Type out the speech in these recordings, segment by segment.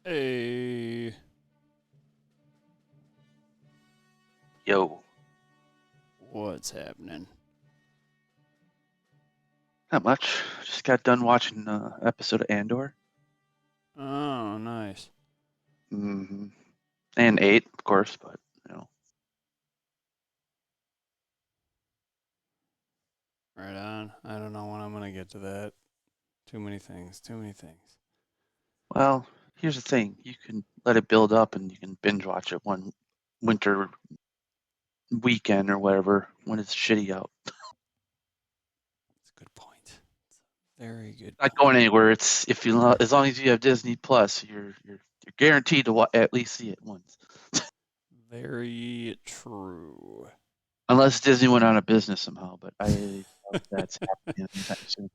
Hey. Yo, What's happening? not much. Just got done watching an episode of Andor. Oh, nice. Mm-hmm. And 8, of course, but, you know. Right on. I don't know when I'm going to get to that. Too many things. Well, here's the thing. You can let it build up and you can binge watch it one winter weekend or whatever when it's shitty out. That's a good point. It's a very good Not point. going anywhere. It's if you as long as you have Disney Plus, you're guaranteed to at least see it once. Very true. Unless Disney went out of business somehow, but I doubt that's happening anytime soon.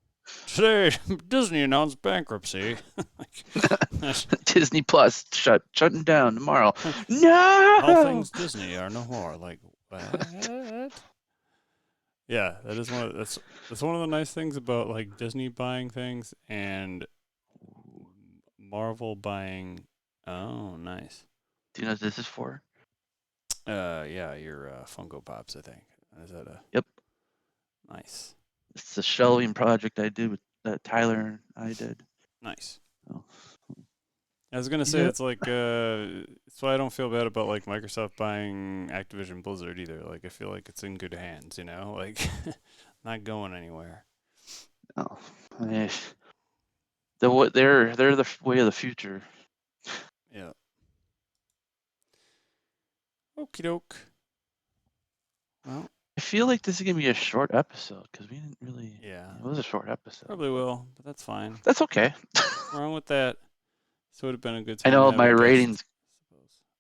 Today, Disney announced bankruptcy. Disney Plus shutting down tomorrow. All No. things Disney are no more. Like, what? Yeah, that's one of the nice things about like Disney buying things and Marvel buying. Oh, nice. Do you know what this is for? Yeah, your Funko Pops, I think. Is that a Yep. nice? It's the shelving project I did with that Tyler and I did. Nice. Oh. I was gonna say Yep. it's like it's why I don't feel bad about like Microsoft buying Activision Blizzard either. Like I feel like it's in good hands, you know, like not going anywhere. Oh. They're the way of the future. Yeah. Okie doke. Well, I feel like this is gonna be a short episode because we didn't really. yeah, It was a short episode. probably will, but that's fine. That's okay. What's wrong with that? So it would have been a good I time to know have a guest.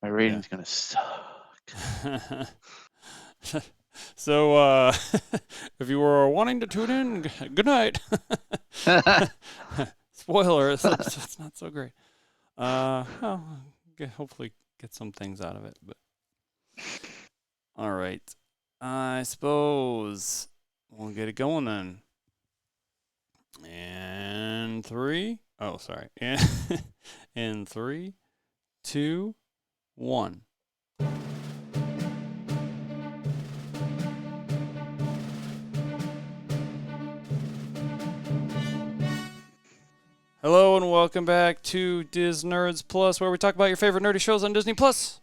my rating's gonna suck. So, if you were wanting to tune in, good night. Spoiler, it's not so great. Well, hopefully get some things out of it. But all right, I suppose we'll get it going then. And three. Oh, sorry. And 3, 2, 1. Hello and welcome back to Disnerds Plus, where we talk about your favorite nerdy shows on Disney Plus.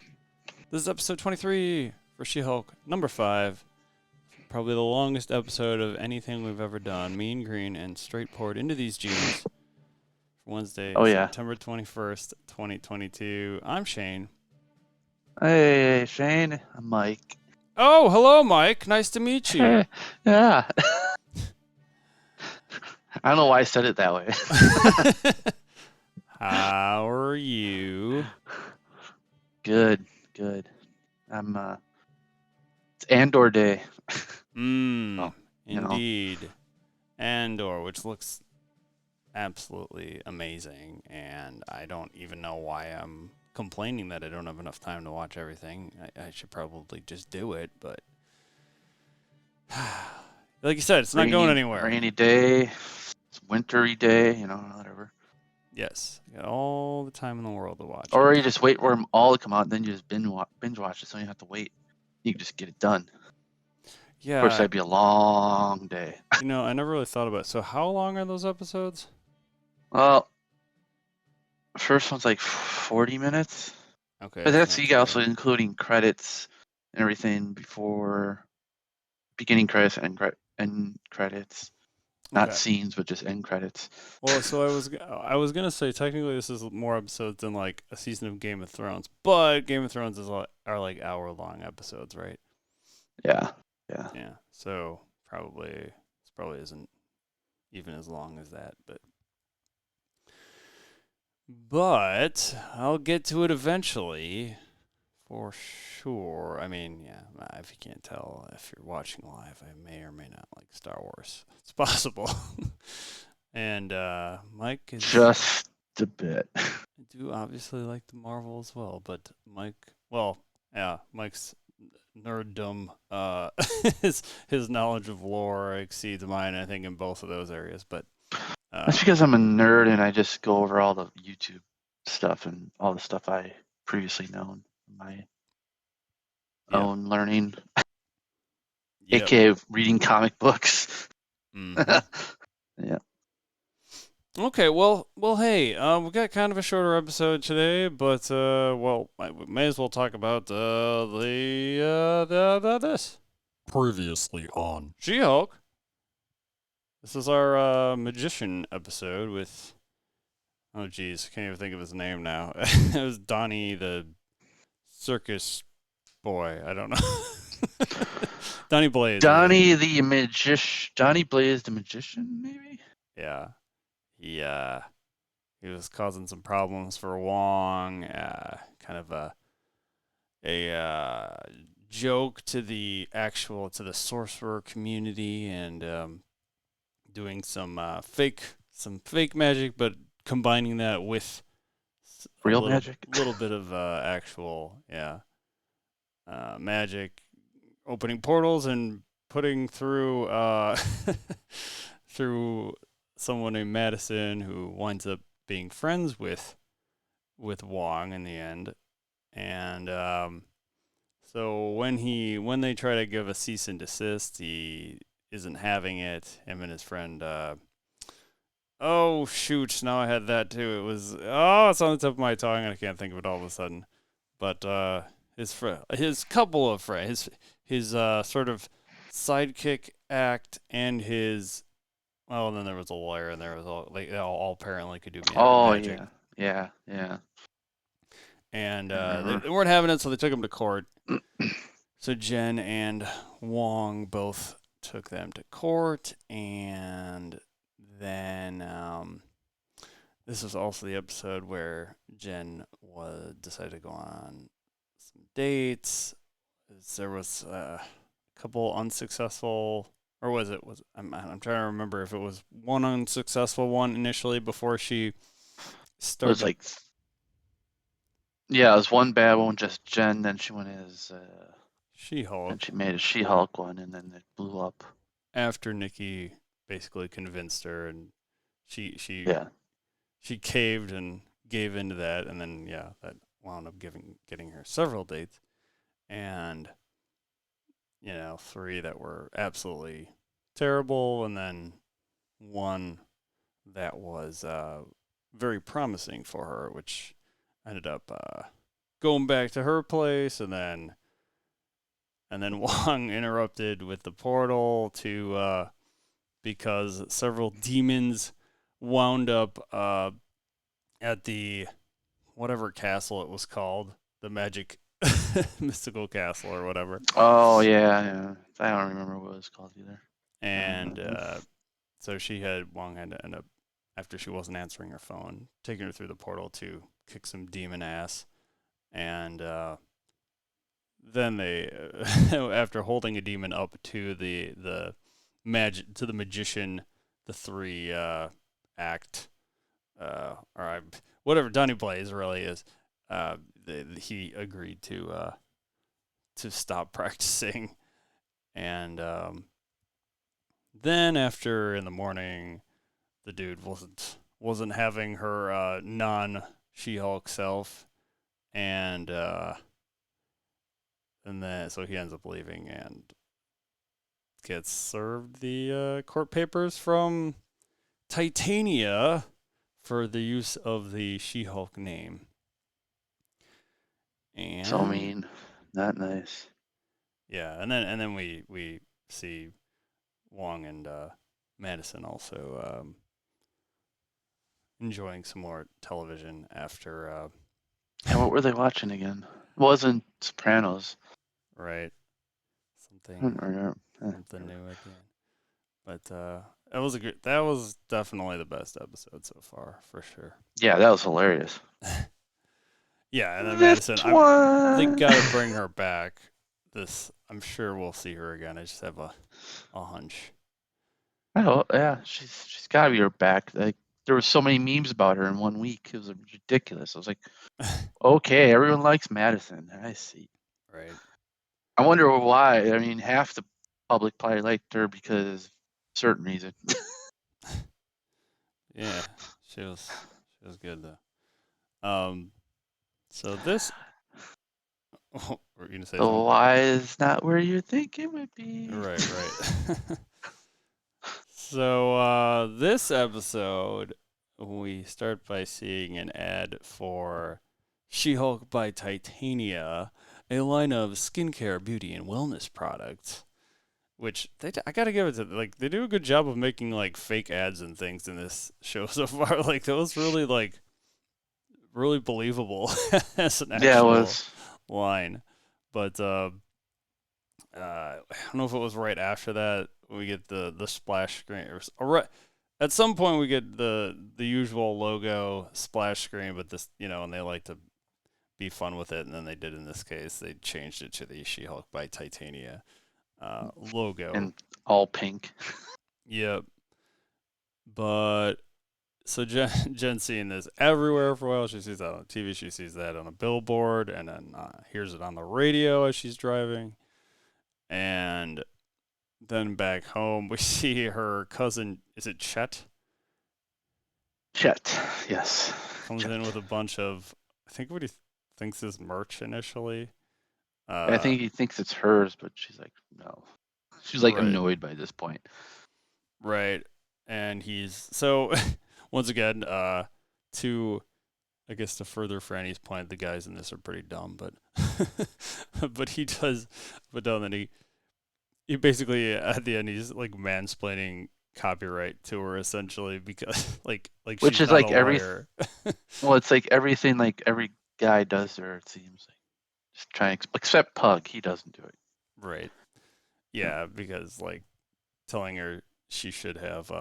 This is episode 23 for She-Hulk, number 5. Probably the longest episode of anything we've ever done. Mean Green and straight poured into these jeans. For Wednesday, September 21st, 2022. I'm Shane. Hey, Shane. I'm Mike. Oh, hello, Mike. Nice to meet you. Yeah. I don't know why I said it that way. How are you? Good. I'm it's Andor Day. Indeed. Know. Andor, which looks absolutely amazing, and I don't even know why I'm complaining that I don't have enough time to watch everything. I should probably just do it, but like you said, it's not going anywhere. Rainy day, it's wintry day, whatever. Yes, you got all the time in the world to watch. Or you just wait for them all to come out, and then you just binge watch it, so you don't have to wait. You can just get it done. Yeah. Of course, that'd be a long day. I never really thought about it. So how long are those episodes? Well, first one's like 40 minutes. Okay. But that's also including credits and everything before beginning credits and end credits. Not scenes, but just end credits. Well, so I was gonna say technically this is more episodes than like a season of Game of Thrones, but Game of Thrones are like hour-long episodes, right? Yeah. So this probably isn't even as long as that, but I'll get to it eventually, for sure. I mean, yeah, if you can't tell, if you're watching live, I may or may not like Star Wars. It's possible. And Mike is just a bit. I do obviously like the Marvel as well, but Mike's nerddom, his knowledge of lore exceeds mine, I think, in both of those areas. But that's because I'm a nerd and I just go over all the YouTube stuff and all the stuff I previously known, my Yep. own learning, Yep. aka reading comic books. Mhm. Yeah. Okay, well, hey, we got kind of a shorter episode today, but well, we may as well talk about this previously on She-Hulk. This is our magician episode with, oh geez, can't even think of his name now. It was Donnie the circus boy. I don't know. Donnie Blaze. Donnie Blaze the magician, maybe. Yeah. He was causing some problems for Wong. Kind of a joke to the sorcerer community, and doing some fake magic, but combining that with a Real magic. little bit of actual magic, opening portals and putting through through someone named Madison, who winds up being friends with Wong in the end. And so when they try to give a cease and desist, he isn't having it. Him and his friend. Oh shoot! Now I had that too. It was it's on the tip of my tongue, and I can't think of it all of a sudden. But his couple of friends, his sort of sidekick act, and his and then there was a lawyer, and there was they all apparently could do magic. Yeah. And they weren't having it, so they took him to court. So Jen and Wong both took them to court, and then this was also the episode where Jen decided to go on some dates. There was a couple unsuccessful, or was it? I'm trying to remember if it was one unsuccessful one initially before she started. It was like, yeah, it was one bad one, just Jen. Then she went as She-Hulk. And she made a She-Hulk one, and then it blew up. After Nikki basically convinced her, and she caved and gave into that, and then that wound up getting her several dates, and 3 that were absolutely terrible, and then one that was very promising for her, which ended up going back to her place, and then Wong interrupted with the portal to because several demons wound up at the whatever castle it was called, the magic mystical castle or whatever. Oh yeah. I don't remember what it was called either. And so Wong had to end up, after she wasn't answering her phone, taking her through the portal to kick some demon ass. And then they, after holding a demon up to the magician, the 3 act, or whatever Donnie Blaze really is, he agreed to stop practicing, and then after in the morning, the dude wasn't having her non She-Hulk self, and then so he ends up leaving and gets served the court papers from Titania for the use of the She-Hulk name. And so mean, not nice. Yeah, and then we see Wong and Madison also enjoying some more television after. And what were they watching again? It wasn't Sopranos. Right. Something new at the end. But that was definitely the best episode so far, for sure. Yeah, that was hilarious. Yeah, and then Madison, they gotta bring her back. I'm sure we'll see her again. I just have a hunch. Oh yeah, she's gotta be back. Like, there were so many memes about her in 1 week. It was ridiculous. I was like, okay, everyone likes Madison. I see. Right. I wonder why. I mean, half the public probably liked her because of a certain reason. Yeah, she was good though. Um, so this, oh, we're gonna say The something. Y is not where you think it would be. Right. So this episode, we start by seeing an ad for She-Hulk by Titania, a line of skincare, beauty, and wellness products. Which I gotta give it to, like, they do a good job of making like fake ads and things in this show so far. Like, that was really really believable as an Yeah, it actual was. line. But I don't know if it was right after that we get the splash screen, or right at some point we get the usual logo splash screen, but this, and they like to be fun with it, and then they did in this case. They changed it to the She-Hulk by Titania logo. And all pink. Yep. But so Jen seeing this everywhere for a while. She sees that on TV. She sees that on a billboard, and then hears it on the radio as she's driving. And then back home, we see her cousin. Is it Chet? Chet, yes. Comes Chet. in with a bunch of, I think what he thinks is merch initially. I think he thinks it's hers, but she's like, no. She's like Right. annoyed by this point. Right. And he's so once again, to I guess to further Franny's point, the guys in this are pretty dumb, but but he does, but then he basically at the end he's like mansplaining copyright to her essentially, because like Which she's is not like a lawyer. well, it's like everything like every guy does there, it seems like. Just trying, except Pug, he doesn't do it. Right. Yeah, because like telling her she should have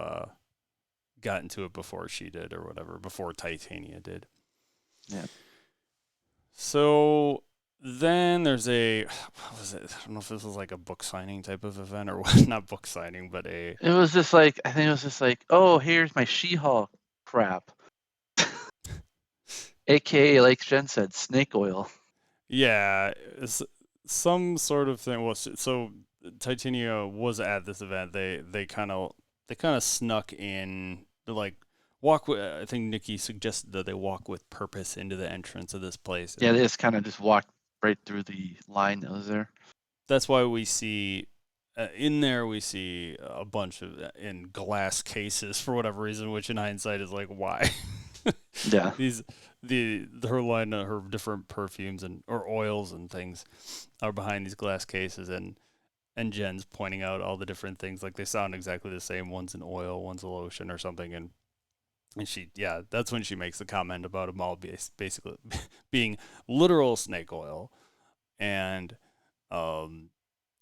gotten to it before she did or whatever, before Titania did. Yeah. So then there's what was it? I don't know if this was like a book signing type of event or what. Not book signing, but a. It was just like, I think it was just like, oh, here's my She-Hulk crap. AKA, like Jen said, snake oil. Yeah, it's some sort of thing. Well, so Titania was at this event. They kind of snuck in. They're like walk. I think Nikki suggested that they walk with purpose into the entrance of this place. Yeah, And they just kind of just walked right through the line that was there. that's why we see in there we see a bunch of in glass cases for whatever reason, which in hindsight is like, why. Yeah. These her line, her different perfumes and or oils and things are behind these glass cases, and Jen's pointing out all the different things, like they sound exactly the same. One's an oil, one's a lotion or something, and she, yeah, that's when she makes the comment about them all basically being literal snake oil. And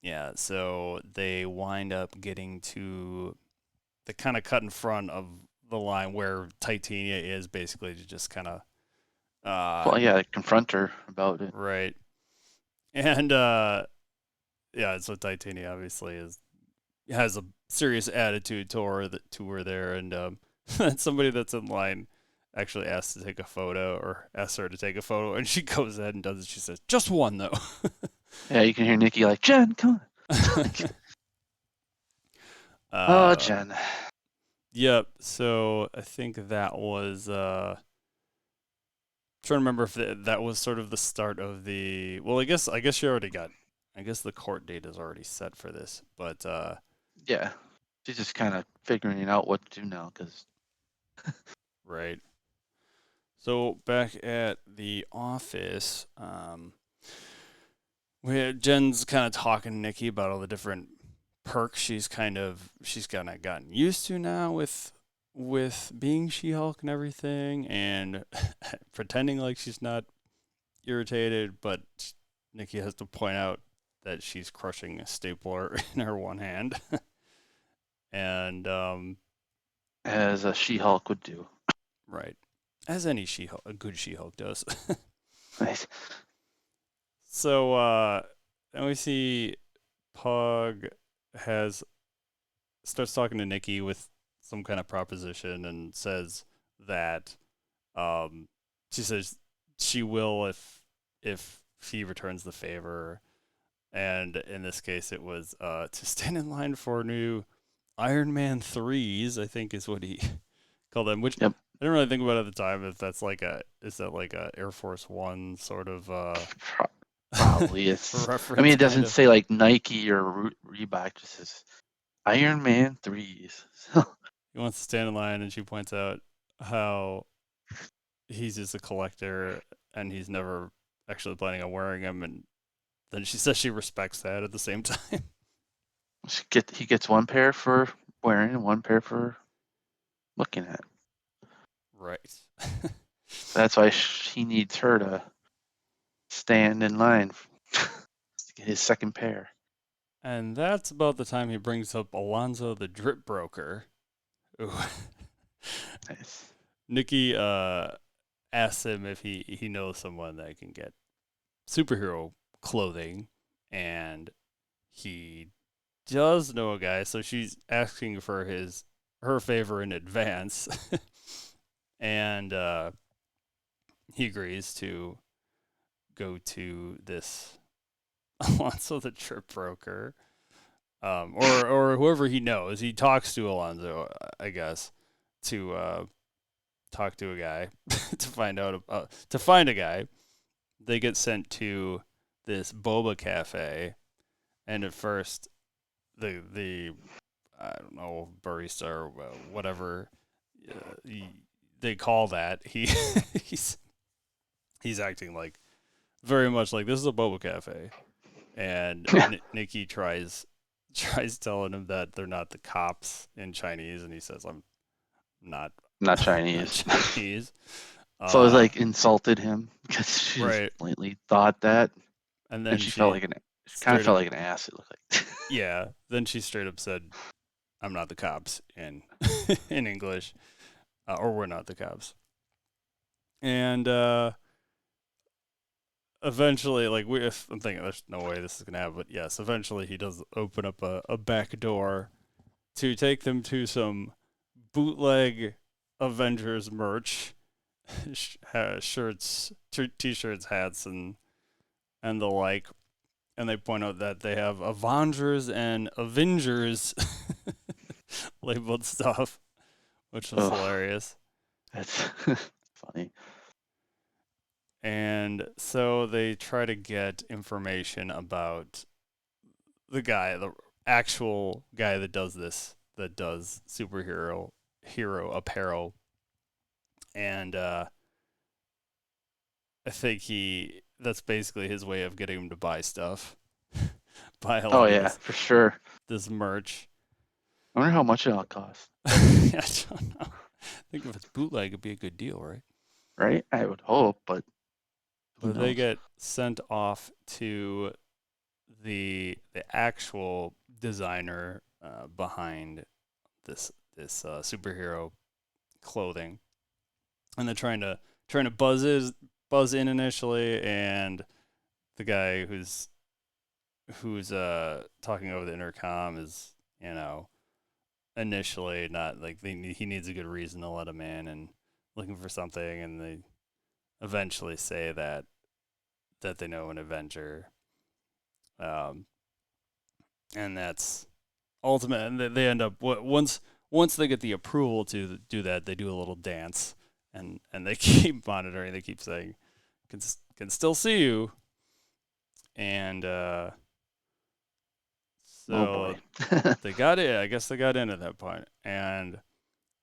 yeah, so they wind up getting to the kind of cut in front of the line where Titania is, basically to just kind of Well, yeah, confront her about it. right. And yeah, so Titania obviously has a serious attitude to her there, and somebody that's in line actually asks to take a photo, or asks her to take a photo, and she goes ahead and does it. She says, "Just one though." Yeah, you can hear Nikki like, Jen, come on. Oh, Jen. Yep. So I think that was trying to remember if that was sort of the start of the. Well, I guess you already got. I guess the court date is already set for this, but Yeah, she's just kind of figuring out what to do now, because right. So back at the office, Jen's kind of talking to Nikki about all the different perks she's kind of gotten used to now with being She-Hulk and everything, and pretending like she's not irritated, but Nikki has to point out that she's crushing a stapler in her one hand. And as a She-Hulk would do. right, as any She-Hulk, a good She-Hulk does. Nice. So then we see Pug starts talking to Nikki with some kind of proposition, and says that she says she will if he returns the favor, and in this case it was to stand in line for new Iron Man 3s, I think is what he called them, which Yep. I didn't really think about it at the time if is that like a Air Force One sort of Probably it's. I mean, reference it kind doesn't of. say like Nike or Reebok. It just says Iron Man 3s. He wants to stand in line, and she points out how he's just a collector and he's never actually planning on wearing them. And then she says she respects that at the same time. He gets one pair for wearing and one pair for looking at. Right. That's why he needs her to stand in line to get his second pair. And that's about the time he brings up Alonzo the drip broker. Ooh. Nice. Nikki asks him if he knows someone that can get superhero clothing, and he does know a guy, so she's asking for her favor in advance, and he agrees to go to this Alonzo the trip broker, or whoever he knows. He talks to Alonzo, I guess, to talk to a guy to find a guy. They get sent to this boba cafe, and at first the I don't know, barista or whatever they call that, he's he's acting like very much like this is a boba cafe, and Nikki tries telling him that they're not the cops in Chinese, and he says I'm not Not not Chinese. Chinese. So I was like insulted him because she just Right, blatantly thought that, and and then she she kind of straight up felt like an ass. It looked like. yeah, then she straight up said I'm not the cops in in English, or we're not the cops. And eventually, like I'm thinking, there's no way this is gonna happen, but yes, eventually he does open up a back door to take them to some bootleg Avengers merch, shirts, t-shirts, hats, and the like. And they point out that they have Avengers and Avengers labeled stuff, which was Oh, hilarious. that's funny. And so they try to get information about the actual guy that does this, that does hero apparel, and I think that's basically his way of getting him to buy stuff, buy a Oh lot of yeah, for sure. this merch. I wonder how much it all costs. I don't know. I think if it's bootleg, it'd be a good deal, right? Right? I would hope, but who But they knows? get sent off to the actual designer behind this superhero clothing, and they're trying to buzz in initially, and the guy who's talking over the intercom is, initially not like he needs a good reason to let him in and looking for something, and they eventually say that they know an Avenger, um, and that's ultimate. And they end up once they get the approval to do that, they do a little dance, and they keep monitoring. They keep saying, "Can still see you," and Oh boy. so they got in. I guess they got in at that point, and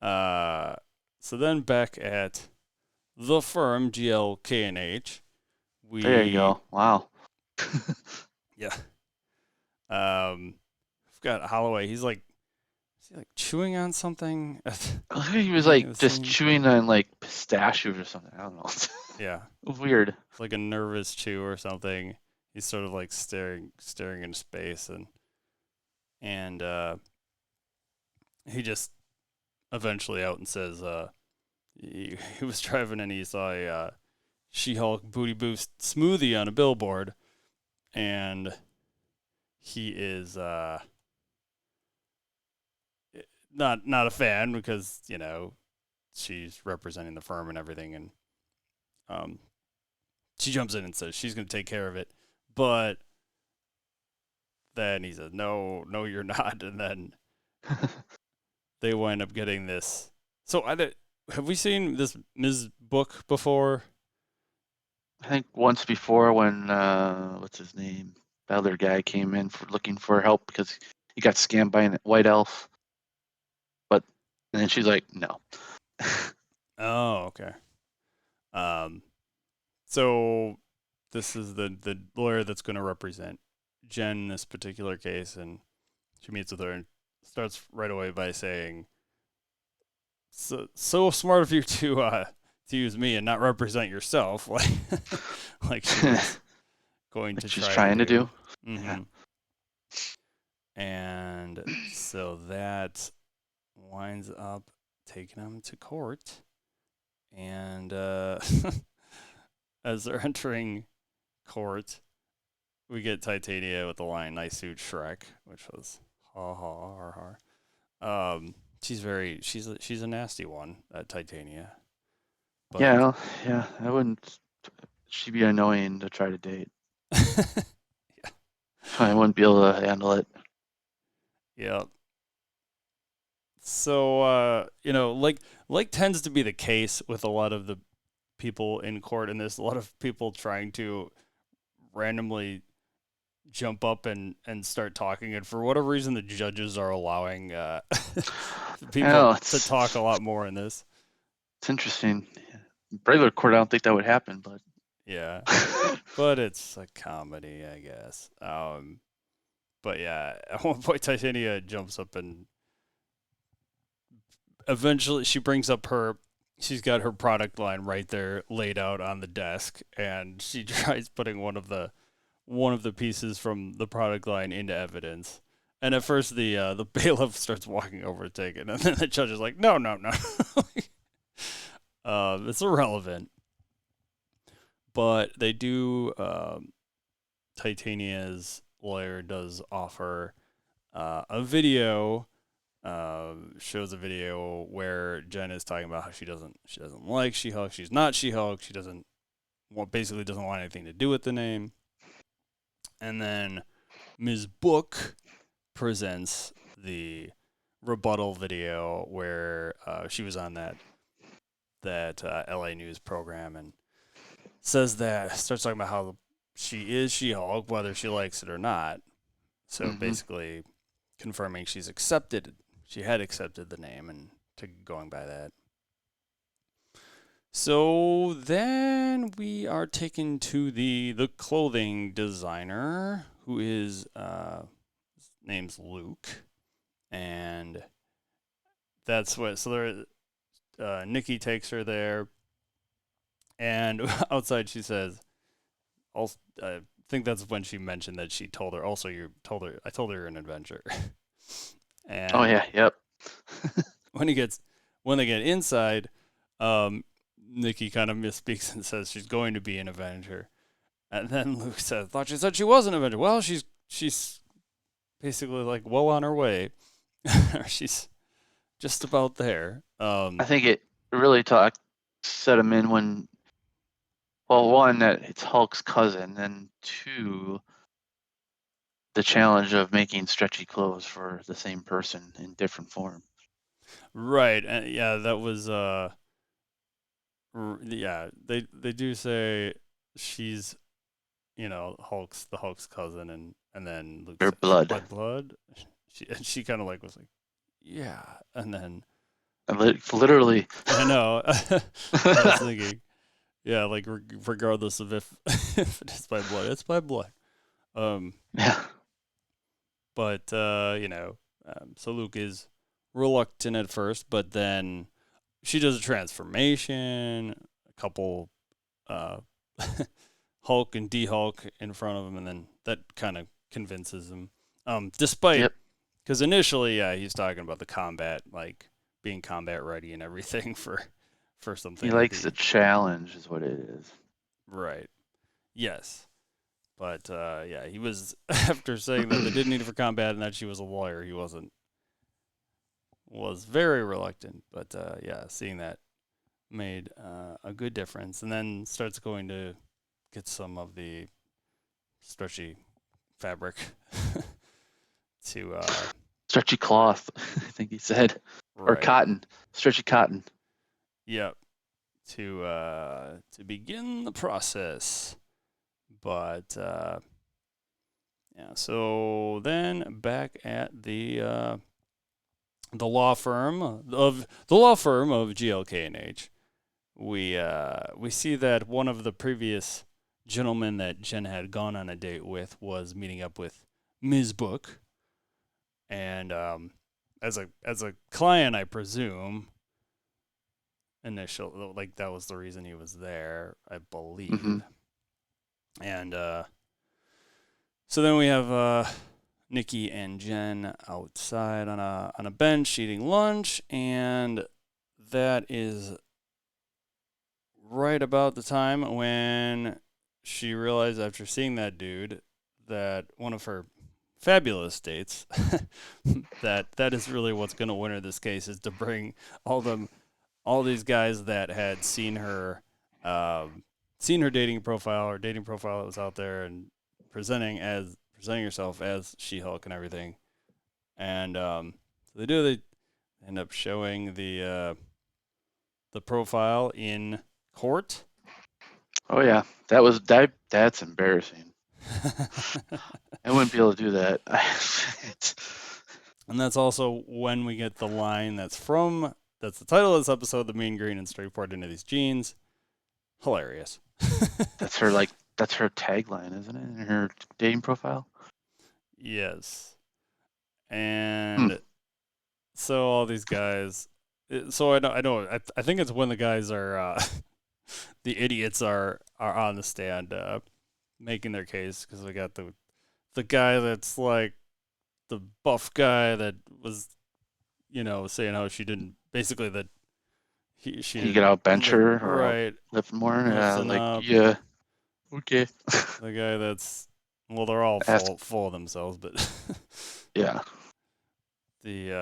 uh, so then back at the firm GLK&H, There you we go. Wow. yeah, we've got Holloway. Is he like chewing on something at the He was beginning of like the just scene? chewing on like pistachios or something. I don't know. Yeah, Weird. it's like a nervous chew or something. He's sort of like staring into space, and he just eventually out and says, he was driving and he saw a She-Hulk booty boost smoothie on a billboard, and he is not a fan because she's representing the firm and everything, and um, she jumps in and says she's going to take care of it, but then he says no you're not, and then they wind up getting this. So have we seen this Ms. Book before? I think once before when what's his name? The other guy came in for looking for help because he got scammed by a white elf. But and then she's like, no. Oh, okay. Um, so this is the lawyer that's going to represent Jen in this particular case, and she meets with her and starts right away by saying, "So smart of you to use me and not represent yourself, like she was going Like to she's try to trying to do." do. Yeah. Mm-hmm. And so that winds up taking him to court, and as they're entering court, we get Titania with the line "Nice suit, Shrek," which was ha ha har har. She's a nasty one, Titania. But Yeah, yeah. I wouldn't. She'd be annoying to try to date. I wouldn't be able to handle it. yeah. So like tends to be the case with a lot of the people in court, and there's a lot of people trying to randomly jump up and start talking, and for whatever reason the judges are allowing people Oh, to talk a lot more in this. it's interesting. Regular court, I don't think that would happen, but Yeah, but it's a comedy, I guess. But yeah, at one point Titania jumps up and eventually she brings up she's got her product line right there laid out on the desk, and she tries putting one of the pieces from the product line into evidence. And at first the bailiff starts walking over to take it, and then the judge is like, no, no, no. It's irrelevant. But they do Titania's lawyer does offer a video, shows a video where Jen is talking about how she doesn't like She-Hulk. She's not She-Hulk. She basically doesn't want anything to do with the name. And then Ms. Book presents the rebuttal video where she was on that LA News program and starts talking about how she is She-Hulk, whether she likes it or not. So basically confirming she had accepted the name and going by that. So then we are taken to the clothing designer, who is his name's Luke, and that's what. So there, Nikki takes her there, and outside she says, I think that's when she mentioned that she told her. Also, I told her you're an Avenger. And oh yeah, yep. when they get inside, Nikki kind of misspeaks and says she's going to be an Avenger, and then Luke says, "Thought she said she was an Avenger." Well, she's basically like well on her way. She's just about there. I think it really set him in when, well, one, that it's Hulk's cousin, and two, the challenge of making stretchy clothes for the same person in different form. Right, and yeah, that was yeah, they do say she's the Hulk's cousin, and then Luke Their says, blood. "My blood." She kind of like was like, "Yeah," and then Literally. I know. I was thinking, yeah, like regardless of if it is my blood, it's my blood. Yeah. But so Luke is reluctant at first, but then she does a transformation, a couple Hulk and D-Hulk in front of him, and then that kind of convinces him. Despite, because initially, yeah, he's talking about the combat, like being combat ready and everything for something. He likes the challenge, is what it is. Right. Yes. But yeah, he was after saying that they didn't need it for combat and that she was a lawyer, he was very reluctant. But yeah, seeing that made a good difference, and then starts going to get some of the stretchy fabric to stretchy cloth, I think he said, right. or cotton, stretchy cotton. Yep. To begin the process. But yeah, so then back at the law firm of GLK&H, we see that one of the previous gentlemen that Jen had gone on a date with was meeting up with Ms. Book, and as a client, I presume initial, like, that was the reason he was there, I believe. Mm-hmm. And so then we have Nikki and Jen outside on a bench eating lunch, and that is right about the time when she realized, after seeing that dude, that one of her fabulous dates, that is really what's going to win her this case, is to bring all these guys that had seen her dating profile that was out there, and presenting herself as She-Hulk and everything. And so they end up showing the profile in court. Oh yeah, that's embarrassing. I wouldn't be able to do that. And that's also when we get the line that's the title of this episode, "The Mean Green and Straightforward Into These Jeans." Hilarious. That's her tagline, isn't it? In her dating profile. Yes. And so all these guys. So I think it's when the guys are the idiots are on the stand making their case, because we got the guy that's like the buff guy that was, saying how she didn't, basically, that she could outbench her or right, lift more. up. Yeah, okay. The guy that's, well, they're all full of themselves, but yeah. The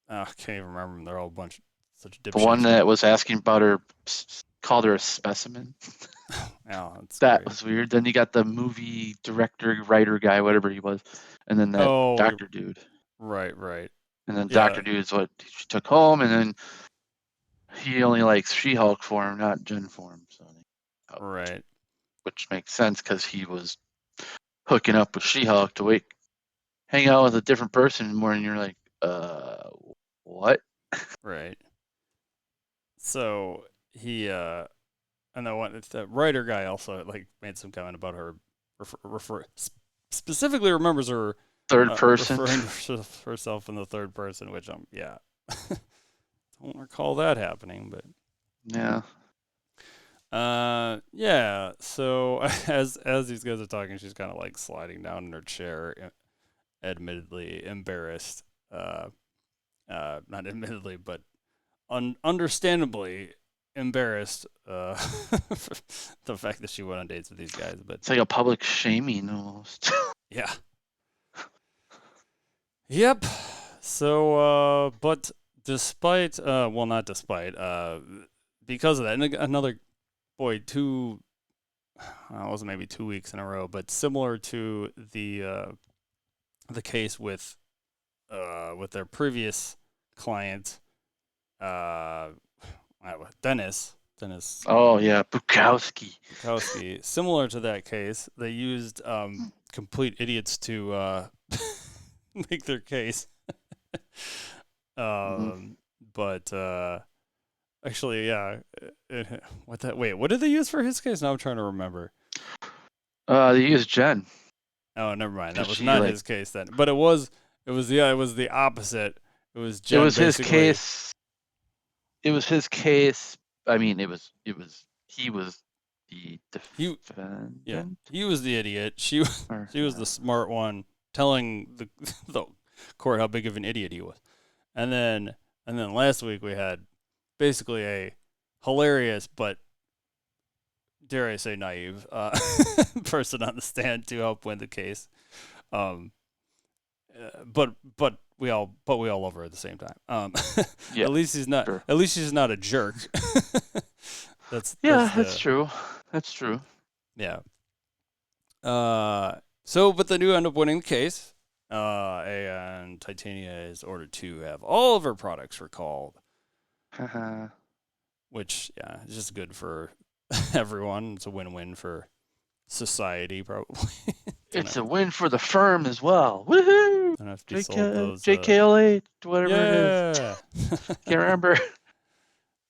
I can't even remember them. They're all a bunch of such dipshits. The one that was asking about her, called her a specimen. Yeah, that was weird. Then you got the movie director, writer guy, whatever he was, and then that doctor dude. Right. And then Dr. Dude's what she took home, and then he only likes She-Hulk form, not Jen form. So, right. Which makes sense, because he was hooking up with She-Hulk to hang out with a different person more, and you're like, what? Right. So he and the writer guy also made some comment about her specifically remembers her third person, referring to herself in the third person, which yeah. Don't recall that happening, but yeah. Yeah. So as these guys are talking, she's kind of like sliding down in her chair, admittedly embarrassed. Not admittedly, but understandably embarrassed for the fact that she went on dates with these guys. But it's like a public shaming almost. Yeah. Yep. So, but despite, well, not despite, because of that, and another, boy, it wasn't maybe 2 weeks in a row, but similar to the case with their previous client, Dennis. Oh yeah, Bukowski. Similar to that case, they used complete idiots to make their case. But actually, yeah. What did they use for his case? Now I'm trying to remember. They used Jen. Oh, never mind. That was not his case then. But it was the opposit. It was Jen. It was his case. It was his case. I mean, he was the defendant. Yeah, he was the idiot. She was the smart one, telling the court how big of an idiot he was. And then last week we had basically a hilarious but, dare I say, naive person on the stand to help win the case. But we all love her at the same time. Yeah, at least she's not. Sure. At least she's not a jerk. That's true. That's true. Yeah. But they do end up winning the case. And Titania is ordered to have all of her products recalled. which is just good for everyone. It's a win-win for society, probably. It's a win for the firm as well. Woohoo! Don't have to be sold those. JKLA, whatever it is. Yeah. Can't remember.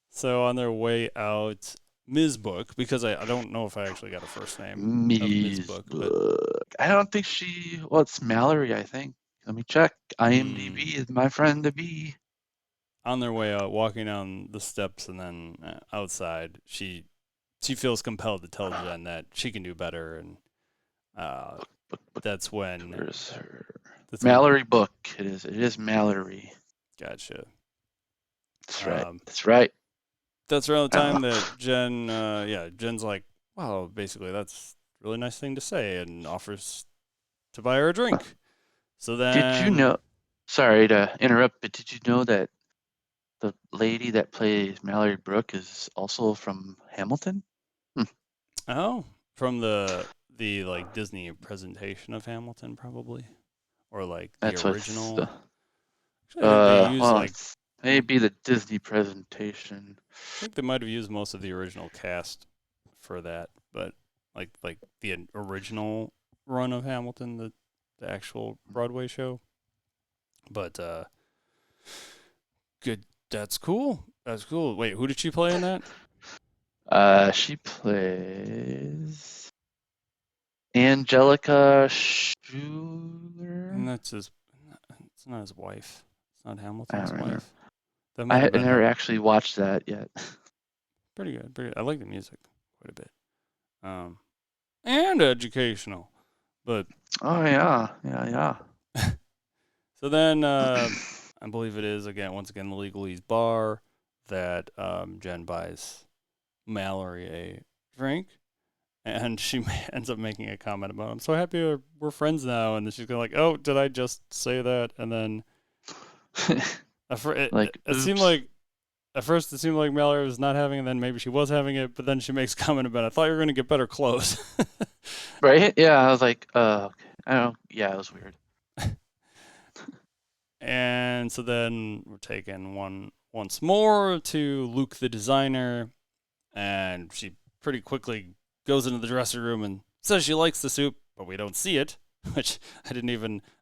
So on their way out, Ms. Book, because I don't know if I actually got a first name of Ms. Book, but I don't think well, it's Mallory, I think. Let me check. IMDb is my friend to be. On their way out, walking down the steps and then outside, she feels compelled to tell Jen that she can do better, and that's when. Where's her? Mallory Book. It is Mallory. Gotcha. That's right. That's right. That's around the time that Jen's like, wow, basically that's a really nice thing to say, and offers to buy her a drink. So then, did you know? Sorry to interrupt, but did you know that the lady that plays Mallory Brooke is also from Hamilton? Oh, from the like Disney presentation of Hamilton, probably, or like the original. Actually, I think they use maybe the Disney presentation. I think they might have used most of the original cast for that, but like the original run of Hamilton, the actual Broadway show. But good. That's cool. That's cool. Wait, who did she play in that? She plays Angelica Schuler. And it's not his wife. It's not Hamilton's wife. I never actually watched that yet. Pretty good. Pretty good. I like the music quite a bit. And educational. But oh yeah. So then I believe it is once again the Legalese bar that Jen buys Mallory a drink, and she ends up making a comment about, I'm so happy we're friends now, and then she's going like, oh, did I just say that? And then it seemed like at first it seemed like Mallory was not having it, and then maybe she was having it, but then she makes a comment about, I thought you were going to get better clothes. Right? Yeah, I was like, okay. I don't know. Yeah, it was weird. And so then we're taking once more to Luke the designer, and she pretty quickly goes into the dressing room and says she likes the soup, but we don't see it, which I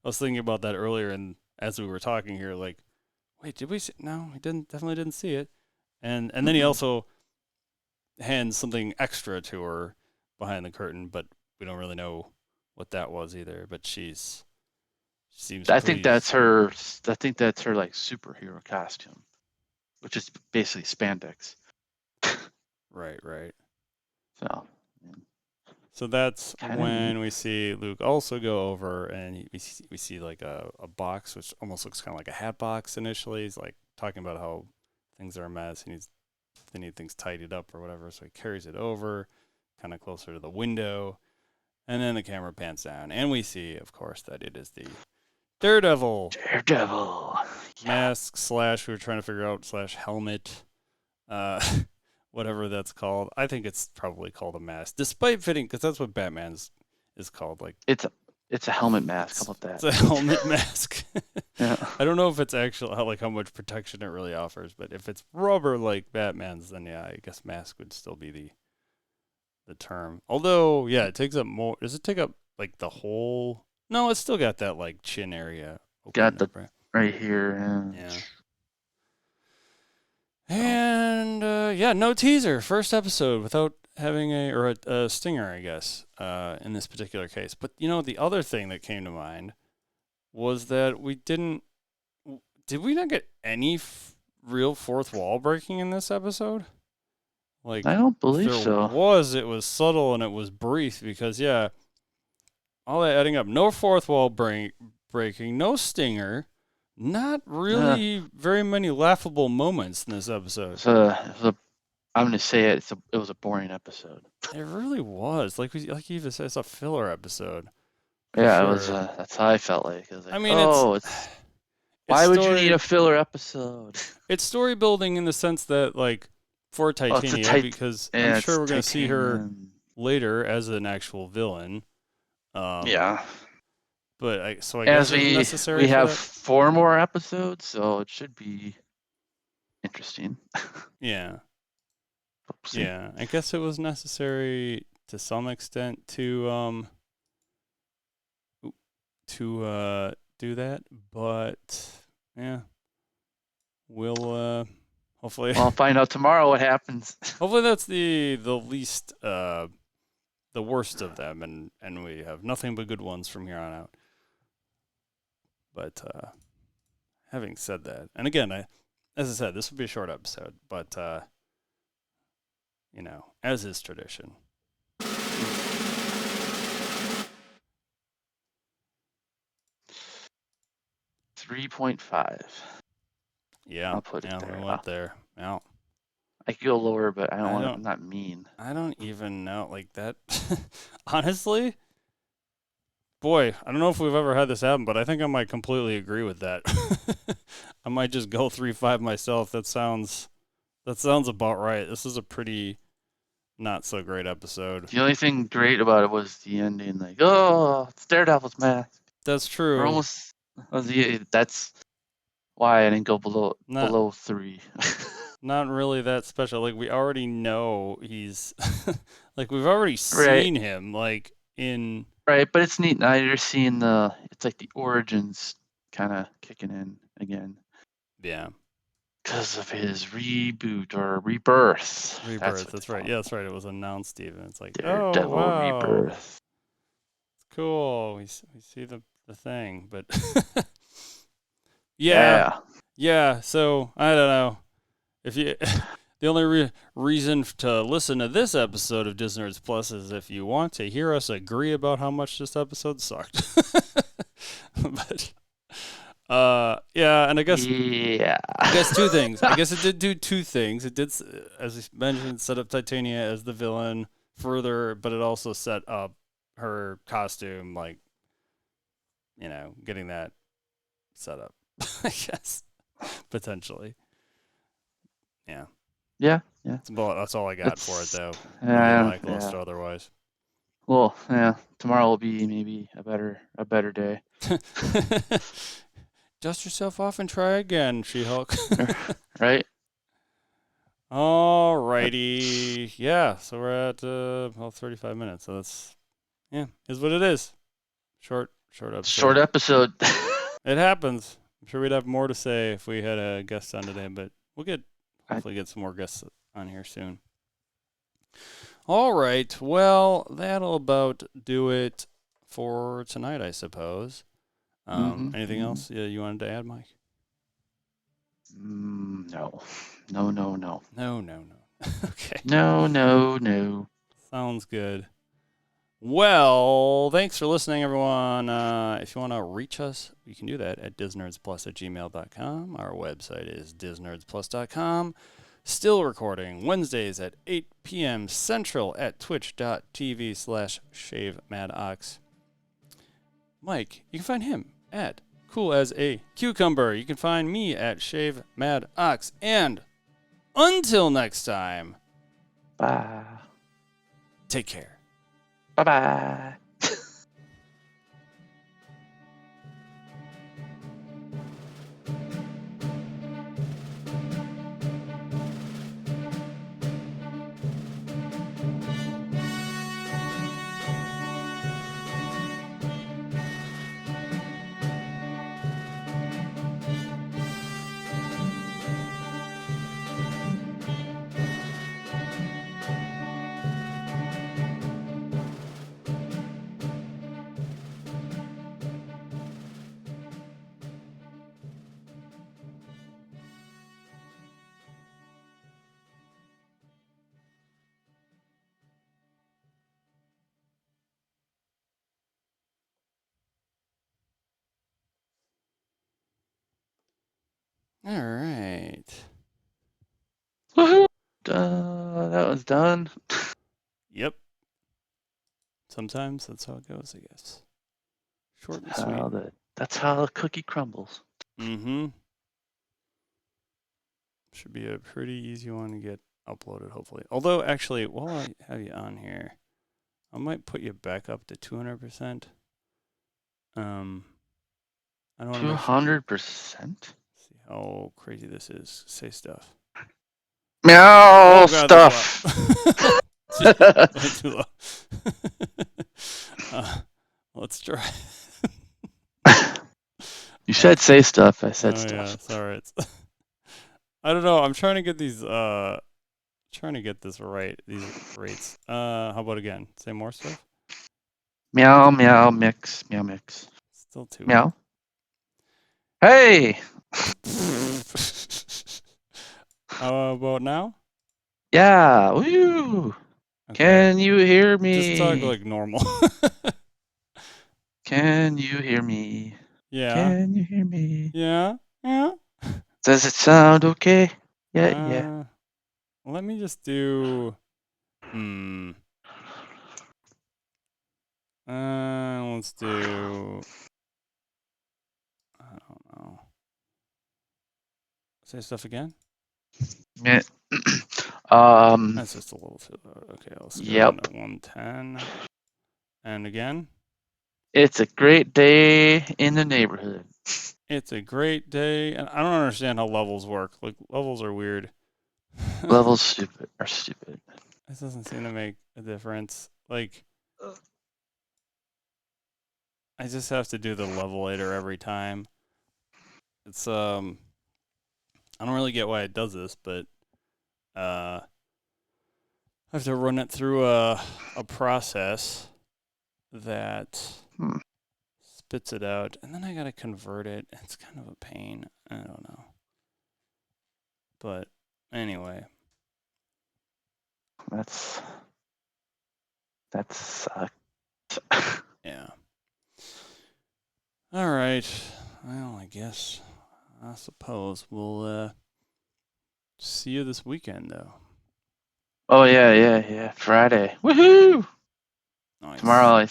was thinking about that earlier, and as we were talking here, like, wait, did we see? No, we definitely didn't see it. And then he also hands something extra to her behind the curtain, but we don't really know what that was either, but seems I think that's her like superhero costume, which is basically spandex. Right. So that's when we see Luke also go over, and we see like a box, which almost looks kind of like a hat box initially. He's like talking about how things are a mess, and they need things tidied up or whatever. So he carries it over, kind of closer to the window, and then the camera pans down, and we see, of course, that it is the Daredevil mask / we were trying to figure out / helmet, whatever that's called. I think it's probably called a mask, despite fitting, because that's what Batman's is called. Like it's a helmet mask. How about that? It's a helmet mask. Yeah. I don't know if it's actually how much protection it really offers, but if it's rubber like Batman's, then yeah, I guess mask would still be the term. Although, yeah, it takes up more. Does it take up like the whole? No, it's still got that like chin area. Got the right here. Yeah. And no teaser. First episode without having a stinger, I guess, in this particular case. But the other thing that came to mind was that did we not get any real fourth wall breaking in this episking? Like, I don't believe so. It was subtle and it was brief because all that adding up. No fourth wall breaking, no stinger, not really very many laughable moments in this episode. I'm gonna say it was a boring episode. It really was. Like you even said, it's a filler episode. Yeah, it was. That's how I felt like. I was like, I mean, why would you need a filler episode? It's story building in the sense that, like, for Titania, because I'm sure we're going to see her later as an actual villain. Yeah. But I guess it's necessary. We have 4 more episodes, so it should be interesting. Yeah. See. Yeah, I guess it was necessary to some extent to do that, but yeah, we'll hopefully Well, I'll find out tomorrow what happens. hopefully that's the least the worst of them, and we have nothing but good ones from here on out. But having said that, and again, as I said, this will be a short episode, but as is tradition. 3.5. Yeah, I'll put it we there. went there. Yeah. I could go lower, but I don't I want. don't I'm not mean. I don't even know like that. Honestly, boy, I don't know if we've ever had this happen, but I think I might completely agree with that. I might just go 3.5 myself. That sounds about right. This is a pretty not so great episode. The only thing great about it was the ending. Like, oh, it's Daredevil's mask. That's Or true. almost. That's why I didn't go below 3. Not really that special. Like we already know he's like we've already Right. seen him like in Right, but it's neat now. You're seeing it's like the origins kind of kicking in again yeah. because of his reboot or rebirth. That's Rebirth. what That's they right. call Yeah, it. that's right. It was announced even. It's like, oh Daredevil wow, rebirth. cool. We see the thing, but yeah, So I don't know if you. The only reason to listen to this episode of Disnerds Plus is if you want to hear us agree about how much this episode sucked. But yeah, and I guess two things. I guess it did do two things. It did, as I mentioned, set up Titania as the villain further, but it also set up her costume, like, getting that set up, I guess, potentially. Yeah. Yeah. That's all I got for it, though. Yeah. Lackluster otherwise. Well, yeah. Tomorrow will be maybe a better day. Dust yourself off and try again, She-Hulk. Right. Alrighty. Yeah, so we're at 35 minutes. So that's is what it is. Short episode. Short episode. It happens. I'm sure we'd have more to say if we had a guest on today, but we'll hopefully get some more guests on here soon. All right. Well, that'll about do it for tonight, I suppose. Anything else you wanted to add, Mike? No. No. Okay. No. Sounds good. Well, thanks for listening, everyone. If you want to reach us, you can do that at disnerdsplus@gmail.com. Our website is disnerdsplus.com. Still recording Wednesdays at 8 p.m. Central at twitch.tv/shavemaddox. Mike, you can find him at Cool as a Cucumber. You can find me at ShaveMadOx. And until next time, Bye. take care. Bye. All right. Woohoo! That was done. Yep. Sometimes that's how it goes, I guess. Short and sweet. That's how the cookie crumbles. Mm-hmm. Should be a pretty easy one to get uploaded, hopefully. Although, actually, while I have you on here, I might put you back up to 200%. I don't want to 200%? see how crazy this is. Say stuff. Meow Oh god, that's stuff. loud. Jeez, way too low. Let's try. You said say stuff. I said Oh yeah, stuff. sorry. I don't know. I'm trying to get these. Trying to get this right. These rates. How about again? Say more stuff. Meow meow mix. Meow mix. Still too low. Meow. Hey. How about now? Yeah. Woo. Okay. Can you hear Just talk me? like normal. Can you hear me? Yeah. Can you hear me? Yeah. Yeah. Does it sound okay? Yeah, yeah. Let me just do. Let's do. I don't know. Say stuff again. Yeah. That's just a little too low. Okay, let's go down Yep. to 110. And again. It's a great day in the neighborhood. It's a great day, and I don't understand how levels work. Like levels are weird. Levels are stupid. This doesn't seem to make a difference. Like I just have to do the levelator every time. It's I don't really get why it does this, but I have to run it through a process that spits it out, and then I gotta convert it. It's kind of a pain. I don't know, but anyway, That's sucks. yeah. All right. Well, I suppose we'll see you this weekend, though. Oh yeah. Friday. Woohoo! Nice. Tomorrow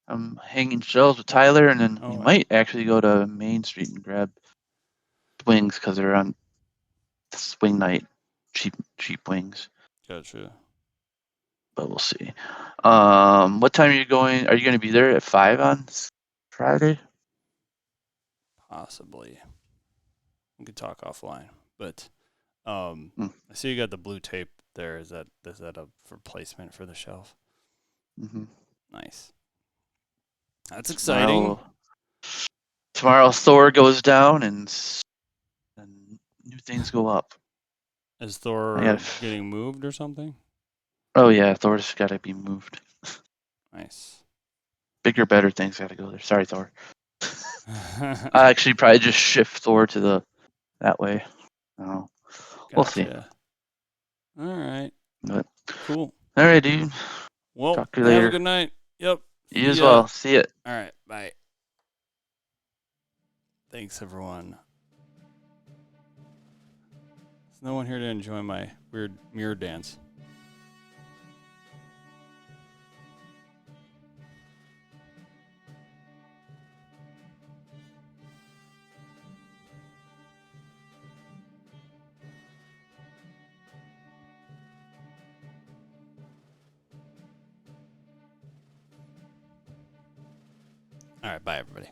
I'm hanging shelves with Tyler, and then we Oh, might actually go to Main Street and grab wings because they're on swing night, cheap wings. gotcha. But we'll see. What time are you going? Are you going to be there at 5 on Friday? Possibly. We could talk offline, but I Hmm. see you got the blue tape there. Is that a replacement for the shelf? Mm-hmm. Nice. That's exciting. Tomorrow Thor goes down and new things go up. Is I Thor got. getting moved or something? Oh yeah, Thor's got to be moved. Nice. Bigger, better things got to go there. Sorry, Thor. I actually probably just shift Thor to that way. Oh, we'll see. Gotcha. All right. But, Cool. all right, dude. Well, Talk to you have a later. good night. Yep. You See as ya. well. See ya. All right. Bye. Thanks, everyone. There's no one here to enjoy my weird mirror dance. All right. Bye, everybody.